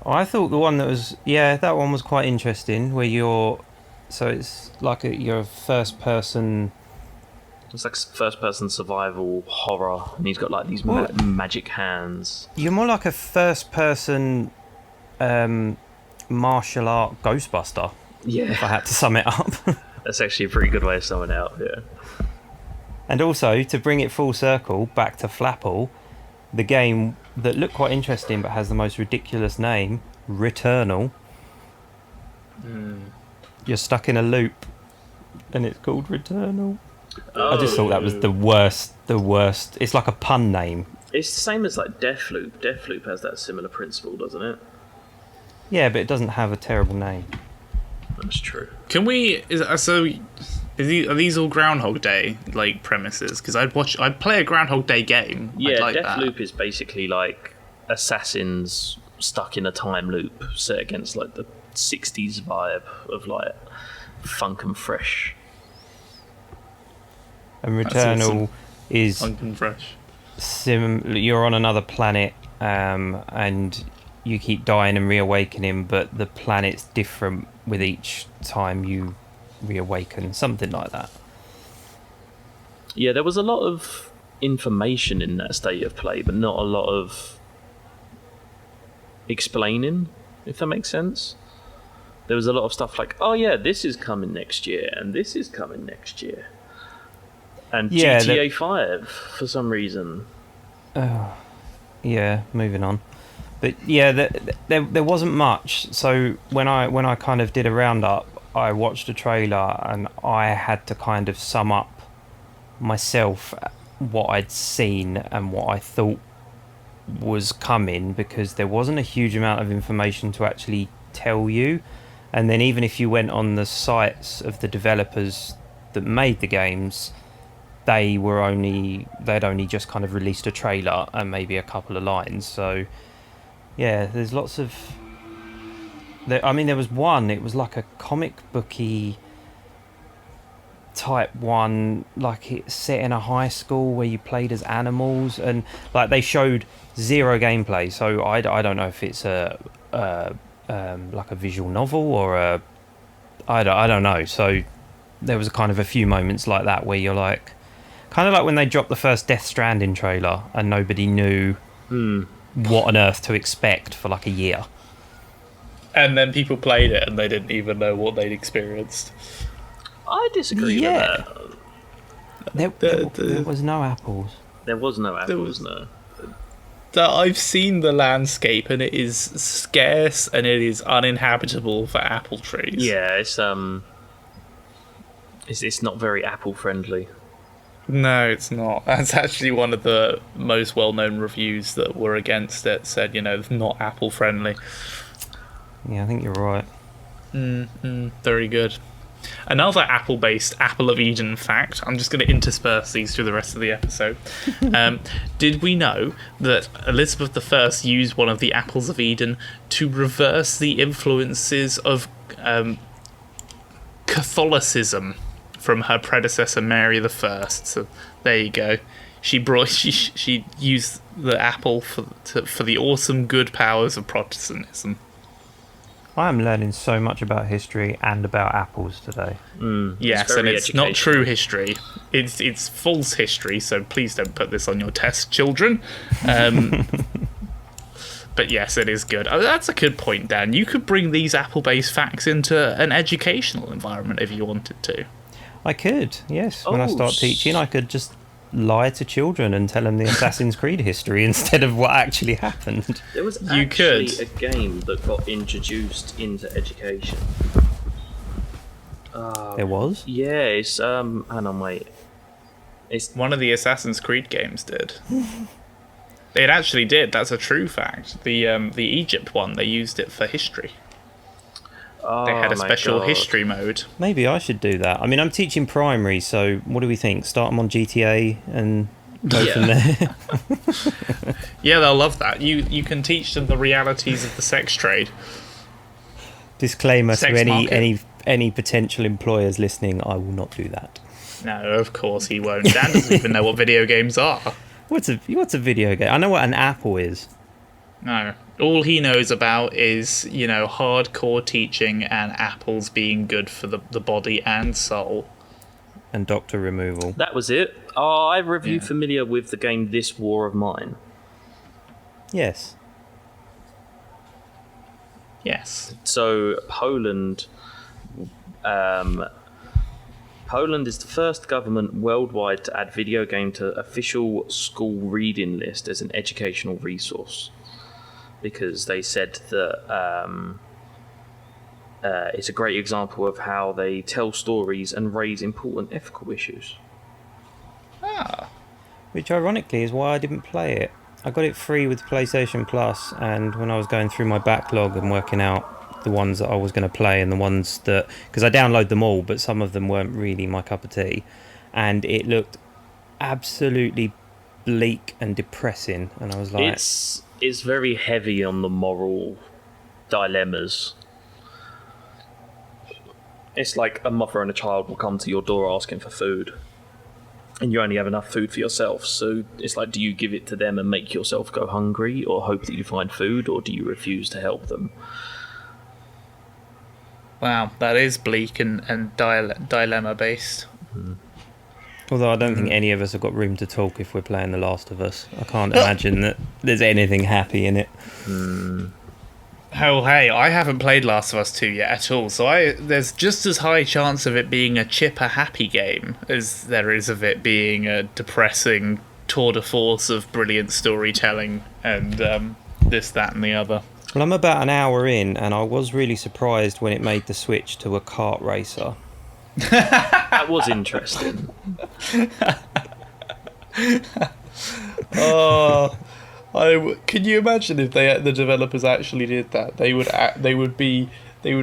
I thought the one that was that one was quite interesting. Where it's like you're a first person. It's like first-person survival horror, and he's got like these magic hands. You're more like a first person martial art Ghostbuster. Yeah, If I had to sum it up. that's actually a pretty good way of summing it up. Yeah. And also, to bring it full circle back to Flapple, the game that looked quite interesting but has the most ridiculous name, Returnal. You're stuck in a loop, and it's called Returnal. I just thought that was the worst. It's like a pun name. It's the same as like Deathloop. Deathloop has that similar principle, doesn't it? Yeah, but it doesn't have a terrible name. That's true. Can we... Are these all Groundhog Day like premises? Because I'd play a Groundhog Day game. Yeah, I'd like Deathloop that. is basically like assassins stuck in a time loop set against like the 60s vibe of like funk and fresh. And That's Returnal awesome. is Funk and fresh. you're on another planet, and you keep dying and reawakening, but the planet's different with each time you reawaken, something like that. Yeah, there was a lot of information in that state of play, but not a lot of explaining, if that makes sense. There was a lot of stuff like, oh yeah, this is coming next year, and this is coming next year. And Yeah, GTA 5, for some reason. Yeah, moving on. But yeah, there wasn't much. So when I kind of did a roundup, I watched a trailer and I had to kind of sum up myself what I'd seen and what I thought was coming, because there wasn't a huge amount of information to actually tell you. And then even if you went on the sites of the developers that made the games, they'd only just kind of released a trailer and maybe a couple of lines. So yeah, there's lots of... there was one, it was like a comic booky type one, like it's set in a high school where you played as animals, and like they showed zero gameplay, so I don't know if it's like a visual novel or I don't know. So there was kind of a few moments like that where you're like, kind of like when they dropped the first Death Stranding trailer and nobody knew what on earth to expect for like a year. And then people played it and they didn't even know what they'd experienced. I disagree Yeah. with that. There was no apples. There was no apples, was- no. That I've seen the landscape and it is scarce and it is uninhabitable for apple trees. Yeah, it's not very apple friendly. No, it's not. That's actually one of the most well-known reviews that were against it. Said, it's not apple friendly. Yeah, I think you're right. Very good. Another apple-based Apple of Eden fact. I'm just going to intersperse these through the rest of the episode. did we know that Elizabeth I used one of the apples of Eden to reverse the influences of Catholicism from her predecessor Mary I? So there you go. She used the apple for the awesome good powers of Protestantism. I am learning so much about history and about apples today. Yes, and it's not true history. It's false history, so please don't put this on your test, children. But yes, it is good. Oh, that's a good point, Dan. You could bring these apple-based facts into an educational environment if you wanted to. I could, yes. When I start teaching, I could just lie to children and tell them the Assassin's Creed history instead of what actually happened. There was actually a game that got introduced into education. There was? Yeah, it's hang on, wait. It's one of the Assassin's Creed games did. It actually did. That's a true fact. The Egypt one, they used it for history. They had a special history mode. Maybe I should do that. I mean, I'm teaching primary, so what do we think? Start them on GTA and go from there? Yeah, they'll love that. You can teach them the realities of the sex trade. Disclaimer to any potential employers listening, I will not do that. No, of course he won't. Dan doesn't even know what video games are. What's a video game? I know what an apple is. No. All he knows about is, hardcore teaching and apples being good for the body and soul. And doctor removal. That was it. Are you familiar with the game This War of Mine? Yes. Yes. So Poland is the first government worldwide to add video game to official school reading list as an educational resource. Because they said that it's a great example of how they tell stories and raise important ethical issues. Which ironically is why I didn't play it. I got it free with PlayStation Plus, and when I was going through my backlog and working out the ones that I was going to play and the ones that... Because I download them all, but some of them weren't really my cup of tea. And it looked absolutely bleak and depressing, and I was like... It's very heavy on the moral dilemmas. It's like a mother and a child will come to your door asking for food, and you only have enough food for yourself. So it's like, do you give it to them and make yourself go hungry, or hope that you find food, or do you refuse to help them? Wow, that is bleak and dilemma-based. Mm-hmm. Although I don't think any of us have got room to talk if we're playing The Last of Us. I can't imagine that there's anything happy in it. Oh, hey, I haven't played Last of Us 2 yet at all, so there's just as high chance of it being a chipper happy game as there is of it being a depressing tour de force of brilliant storytelling and this, that, and the other. Well, I'm about an hour in, and I was really surprised when it made the switch to a kart racer. That was interesting. Can you imagine if the developers actually did that? They would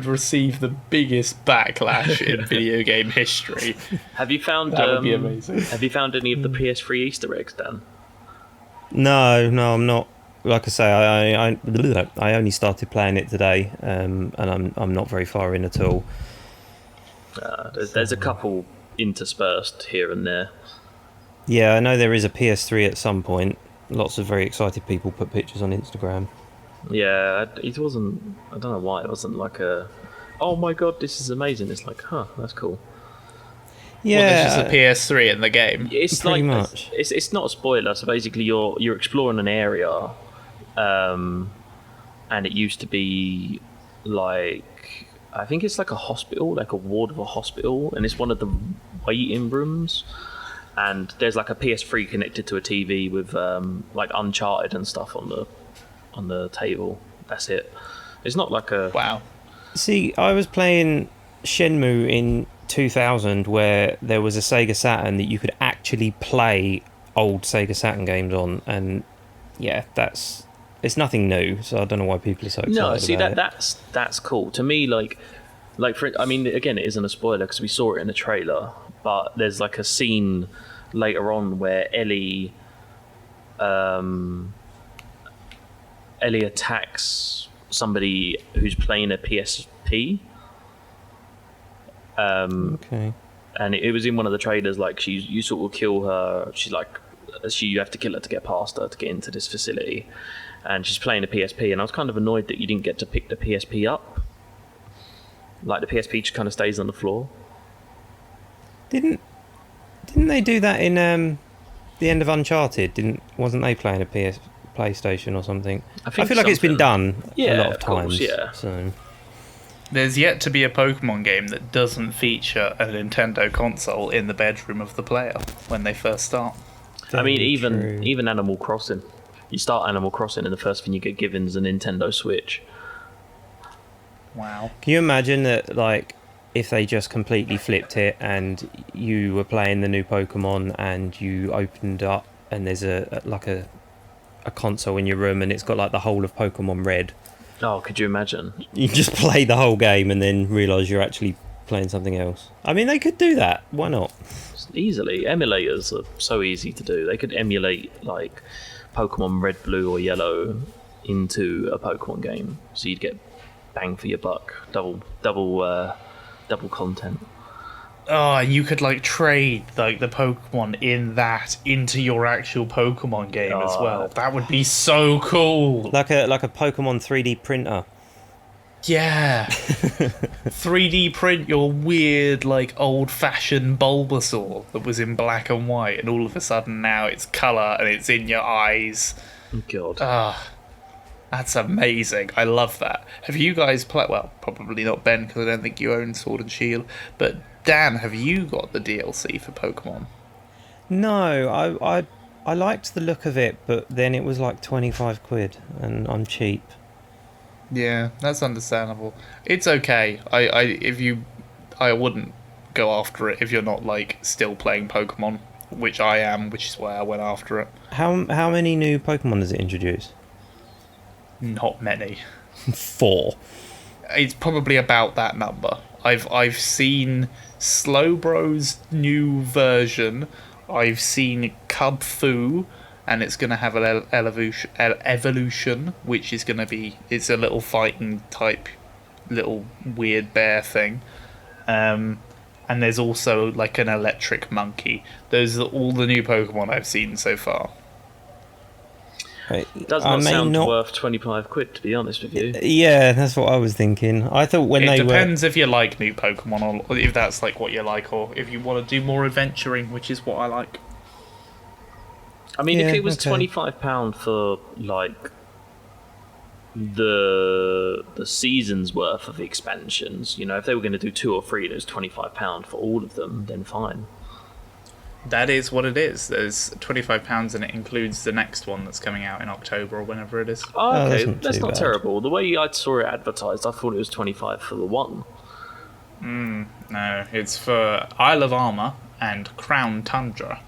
receive the biggest backlash in video game history. Have you found? That would be amazing. Have you found any of the PS3 Easter eggs, Dan? No, I'm not. Like I say, I only started playing it today, and I'm not very far in at all. There's a couple interspersed here and there. Yeah, I know there is a PS3 at some point. Lots of very excited people put pictures on Instagram. Yeah, it wasn't... I don't know why. It wasn't like a... Oh my god, this is amazing. It's like, that's cool. Yeah. Well, there's just a PS3 in the game. It's pretty like, much. It's not a spoiler. So basically you're exploring an area, and it used to be like... I think it's like a hospital, like a ward of a hospital, and it's one of the waiting rooms. And there's like a PS3 connected to a TV with like Uncharted and stuff on the table. That's it. It's not like a... Wow. See, I was playing Shenmue in 2000 where there was a Sega Saturn that you could actually play old Sega Saturn games on, and yeah, it's nothing new, so I don't know why people are so excited. No, see, about that's cool to me. Like I mean, again, it isn't a spoiler because we saw it in the trailer, but there's like a scene later on where Ellie Ellie attacks somebody who's playing a PSP. Okay. And it was in one of the trailers. Like you sort of kill her. She's like, you have to kill her to get past her to get into this facility, and she's playing a PSP. And I was kind of annoyed that you didn't get to pick the PSP up. Like the PSP just kind of stays on the floor. Didn't they do that in the end of Uncharted? Wasn't they playing a PlayStation or something? I feel like it's been done a lot of times. Course, yeah. So. There's yet to be a Pokemon game that doesn't feature a Nintendo console in the bedroom of the player when they first start. I mean, even Animal Crossing. You start Animal Crossing and the first thing you get given is a Nintendo Switch. Wow. Can you imagine that, like, if they just completely flipped it and you were playing the new Pokemon and you opened up and there's a console in your room and it's got like the whole of Pokemon Red? Oh, could you imagine? You just play the whole game and then realise you're actually playing something else. I mean, they could do that. Why not? Easily. Emulators are so easy to do. They could emulate like Pokemon Red, Blue, or Yellow into a Pokemon game, so you'd get bang for your buck, double content. Oh, and you could like trade like the Pokemon in that into your actual Pokemon game as well. That would be so cool. Like a Pokemon 3D printer. Yeah. 3D print your weird like old-fashioned Bulbasaur that was in black and white, and all of a sudden now it's colour and it's in your eyes. God. That's amazing. I love that. Have you guys played? Well, probably not Ben, because I don't think you own Sword and Shield. But Dan, have you got the DLC for Pokemon? No, I liked the look of it, but then it was like 25 quid, and I'm cheap. Yeah, that's understandable. It's okay. I wouldn't go after it if you're not like still playing Pokemon, which I am, which is why I went after it. How many new Pokemon does it introduce? Not many. 4. It's probably about that number. I've seen Slowbro's new version. I've seen Cubfu, and it's going to have an evolution, which is going to be... It's a little fighting type, little weird bear thing. And there's also like an electric monkey. Those are all the new Pokemon I've seen so far. It does not sound worth 25 quid, to be honest with you. Yeah, that's what I was thinking. I thought it depends if you like new Pokemon, or if that's like what you like, or if you want to do more adventuring, which is what I like. I mean, if it was £25 for like the season's worth of expansions, you know, if they were going to do 2 or 3, there's £25 for all of them, then fine. That is what it is. There's £25 and it includes the next one that's coming out in October or whenever it is. Oh, okay, that's not terrible. The way I saw it advertised, I thought it was 25 for the one. No, it's for Isle of Armor and Crown Tundra.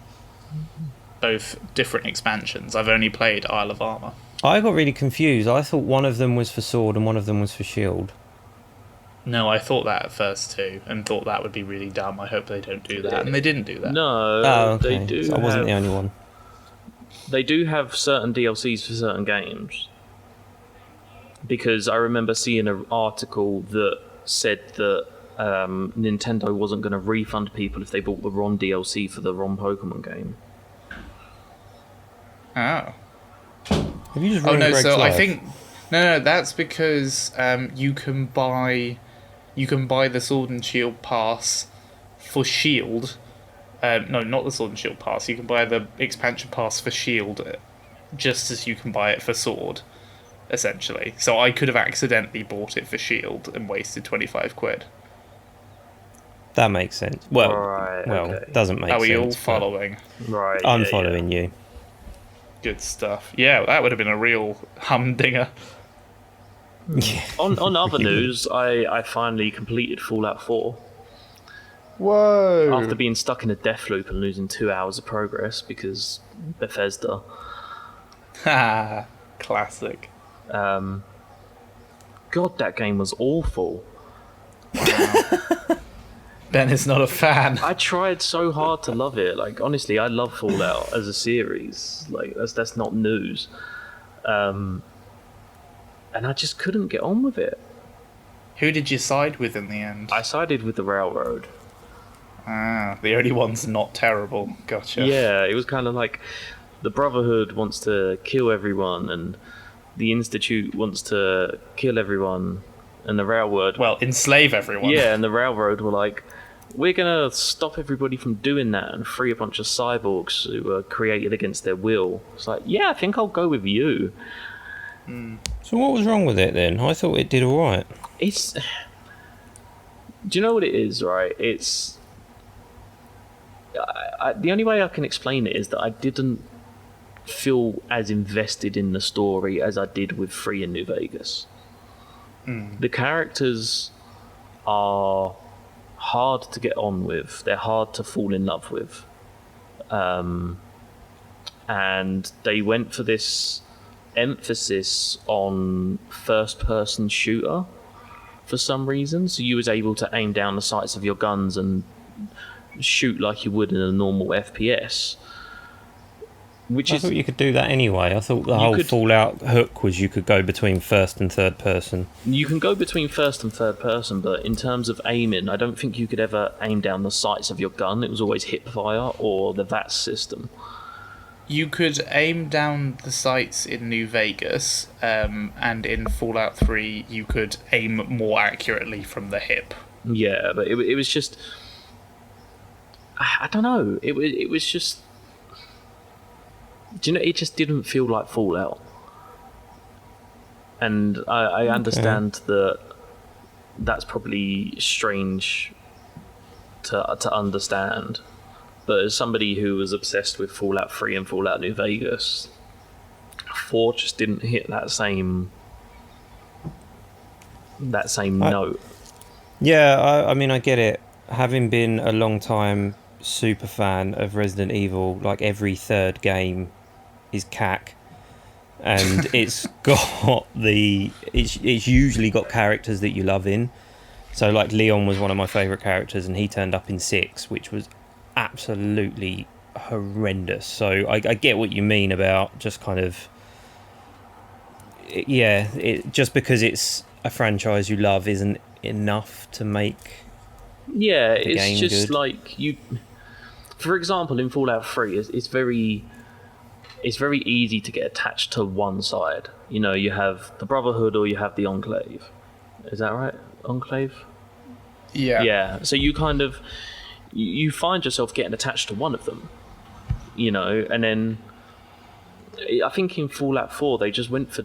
Both different expansions. I've only played Isle of Armor. I got really confused. I thought one of them was for Sword and one of them was for Shield. No, I thought that at first too, and thought that would be really dumb. I hope they don't do that, and they didn't do that. No, they do. So I wasn't the only one. They do have certain DLCs for certain games, because I remember seeing an article that said that Nintendo wasn't going to refund people if they bought the wrong DLC for the wrong Pokemon game. Oh. Have you just no, Greg's so life? I think no, that's because you can buy the Sword and Shield pass for Shield. No, not the Sword and Shield pass. You can buy the expansion pass for Shield just as you can buy it for Sword, essentially. So I could have accidentally bought it for Shield and wasted 25 quid. That makes sense. Well, okay. Doesn't make sense. Are we all following? Right. I'm following you. Good stuff. Yeah, that would have been a real humdinger. Yeah. On other news, I finally completed Fallout 4. Whoa! After being stuck in a death loop and losing 2 hours of progress because Bethesda. Ha! Classic. God, that game was awful. Ben is not a fan. I tried so hard to love it. Like, honestly, I love Fallout as a series. Like, that's not news. And I just couldn't get on with it. Who did you side with in the end? I sided with the Railroad. Ah, the only one's not terrible. Gotcha. Yeah, it was kind of like the Brotherhood wants to kill everyone, and the Institute wants to kill everyone, and the Railroad... Well, enslave everyone. Yeah, and the Railroad were like, we're going to stop everybody from doing that and free a bunch of cyborgs who were created against their will. It's like, yeah, I think I'll go with you. So what was wrong with it then? I thought it did all right. It's... Do you know what it is, right? It's... the only way I can explain it is that I didn't feel as invested in the story as I did with Free in New Vegas. The characters are hard to get on with. They're hard to fall in love with. And they went for this emphasis on first-person shooter for some reason. So you was able to aim down the sights of your guns and shoot like you would in a normal FPS. I thought you could do that anyway. I thought the whole Fallout hook was you could go between first and third person. You can go between first and third person, but in terms of aiming, I don't think you could ever aim down the sights of your gun. It was always hip fire or the VATS system. You could aim down the sights in New Vegas, and in Fallout 3 you could aim more accurately from the hip. Yeah, but it was just... I don't know. It was just... Do you know, it just didn't feel like Fallout. And I understand that that's probably strange to understand. But as somebody who was obsessed with Fallout 3 and Fallout New Vegas, 4 just didn't hit that same note. Yeah, I mean, I get it. Having been a long time super fan of Resident Evil, like every third game is cack, and it's usually got characters that you love in. So like Leon was one of my favourite characters, and he turned up in 6, which was absolutely horrendous. So I get what you mean about just kind of, yeah, just because it's a franchise you love isn't enough to make it's just good. like you, for example, in Fallout 3 it's very easy to get attached to one side. You know, you have the Brotherhood or you have the Enclave. Is that right? Enclave? Yeah. So you kind of you find yourself getting attached to one of them, you know, and then I think in Fallout 4 they just went for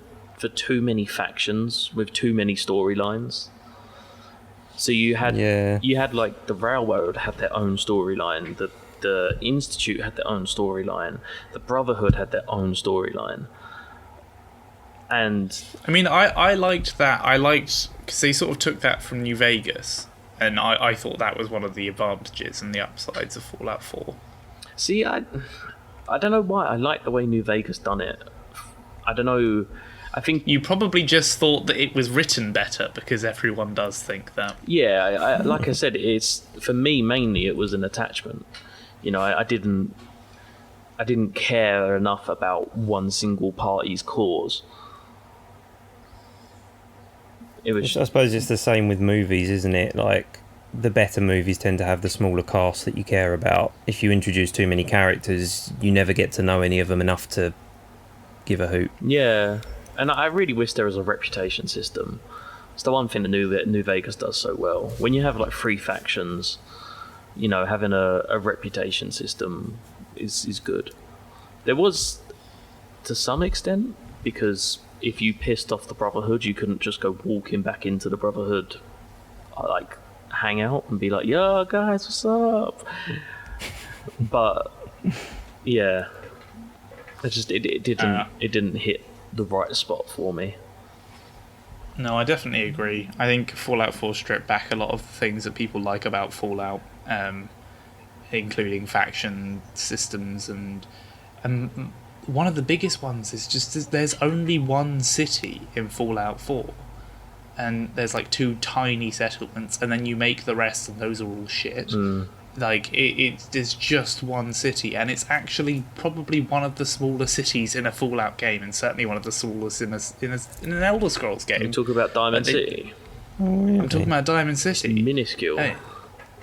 too many factions with too many storylines. So you had like the Railroad had their own storyline, the Institute had their own storyline, the Brotherhood had their own storyline. And I mean, I liked that. I liked because they sort of took that from New Vegas, and I thought that was one of the advantages and the upsides of Fallout 4. See, I don't know why I like the way New Vegas done it. I don't know. I think you probably just thought that it was written better because everyone does think that. Yeah, like I said, it's for me mainly it was an attachment. You know, I didn't care enough about one single party's cause. It was. I suppose it's the same with movies, isn't it? Like, the better movies tend to have the smaller cast that you care about. If you introduce too many characters, you never get to know any of them enough to give a hoot. Yeah, and I really wish there was a reputation system. It's the one thing that New Vegas does so well. When you have like 3 factions, you know, having a reputation system is good. There was, to some extent, because if you pissed off the Brotherhood, you couldn't just go walking back into the Brotherhood, like, hang out and be like, yo, guys, what's up? But, yeah, it didn't hit the right spot for me. No, I definitely agree. I think Fallout 4 stripped back a lot of things that people like about Fallout, including faction systems, and one of the biggest ones is just there's only one city in Fallout 4. and there's like 2 tiny settlements, and then you make the rest, and those are all shit. Like it's just one city, and it's actually probably one of the smaller cities in a Fallout game, and certainly one of the smallest in an Elder Scrolls game. You talk about Diamond City. I'm talking about Diamond City. Minuscule. Hey,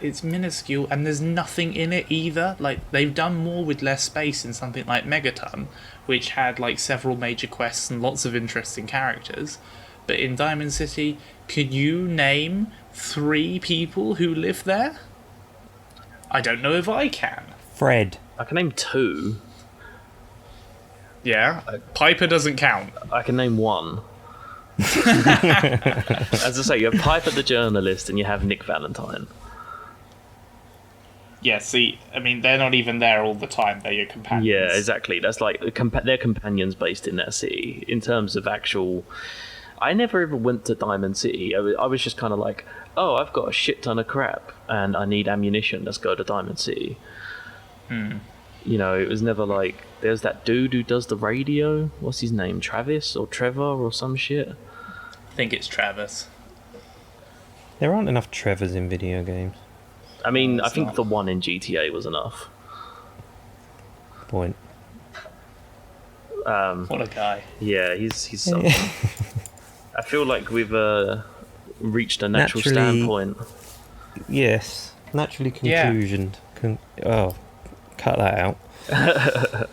it's minuscule, and there's nothing in it either. Like, they've done more with less space in something like Megaton, which had like several major quests and lots of interesting characters. But in Diamond City, could you name 3 people who live there? I don't know if I can. Fred. I can name 2. Yeah, Piper doesn't count. I can name 1. As I say, you have Piper the journalist and you have Nick Valentine. Yeah, see, I mean, they're not even there all the time. They're your companions. Yeah, exactly. That's like they're companions based in that city. In terms of actual, I never ever went to Diamond City. I was just kind of like, oh, I've got a shit ton of crap and I need ammunition. Let's go to Diamond City. You know, it was never like, there's that dude who does the radio. What's his name? Travis or Trevor or some shit? I think it's Travis. There aren't enough Trevors in video games. I mean, I It's think not. the one in GTA was enough. Point. What a guy. Yeah, he's something. I feel like we've reaced a natural Naturally- standpoint. Yes. Naturally Yeah. conclusioned. Cut that out.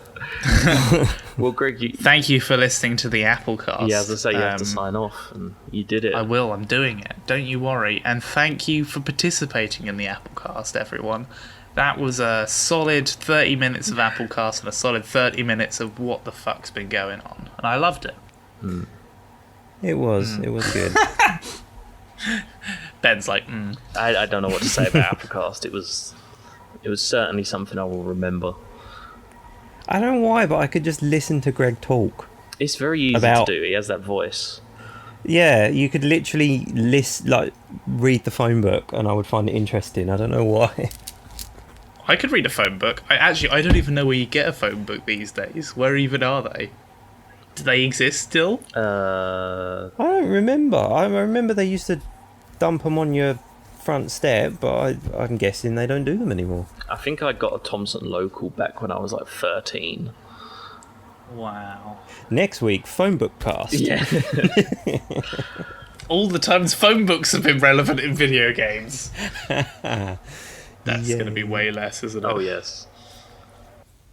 Well, Greg, Thank you for listening to the Applecast. yeah, as I say, you have to sign off, and you did it. I will, I'm doing it. Don't you worry. And thank you for participating in the Applecast, everyone. That was a solid 30 minutes of Applecast and a solid 30 minutes of what the fuck's been going on. And I loved it. It was good. Ben's like, I don't know what to say about Applecast. It was certainly something I will remember. I don't know why, but I could just listen to Greg talk. It's very easy About- to do. He has that voice. Yeah, you could literally read the phone book, and I would find it interesting. I don't know why. I could read a phone book. I don't even know where you get a phone book these days. Where even are they? Do they exist still? I don't remember. I remember they used to dump them on your front step, but I'm guessing they don't do them anymore. I think I got a Thomson Local back when I was like 13. Wow. Next week, phone book cast. Yeah. All the times phone books have been relevant in video games. That's Yeah. going to be way less, isn't it? Oh yes.